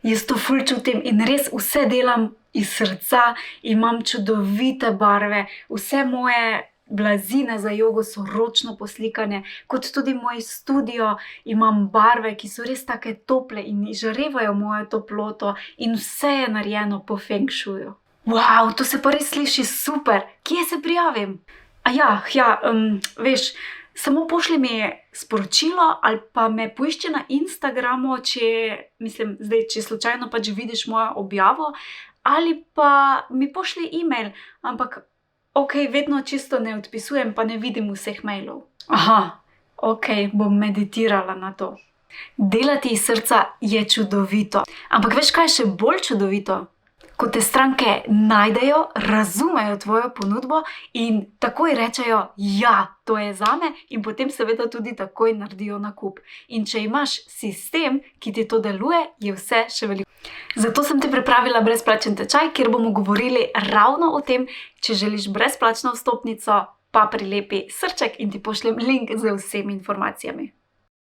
Jaz to ful čutim in res vse delam iz srca, imam čudovite barve, vse moje blazine za jogo so ročno poslikane, kot tudi moj studio, imam barve, ki so res take tople in izžarevajo mojo toploto in vse je narejeno po feng shuiu. Wow, to se pa res sliši super, kje se prijavim? Veš, samo pošlji mi sporočilo ali pa me poišči na Instagramu, če slučajno pač vidiš mojo objavo, ali pa mi pošlji e-mail, ampak vedno čisto ne odpisujem, pa ne vidim vseh mailov. Bom meditirala na to. Delati iz srca je čudovito, ampak veš, kaj je še bolj čudovito? Ko te stranke najdejo, razumejo tvojo ponudbo in takoj rečejo, ja, to je zame, in potem seveda tudi takoj naredijo nakup. In če imaš sistem, ki ti to deluje, je vse še veliko. Zato sem ti pripravila brezplačen tečaj, kjer bomo govorili ravno o tem. Če želiš brezplačno vstopnico, pa prilepi srček in ti pošljem link z vsemi informacijami.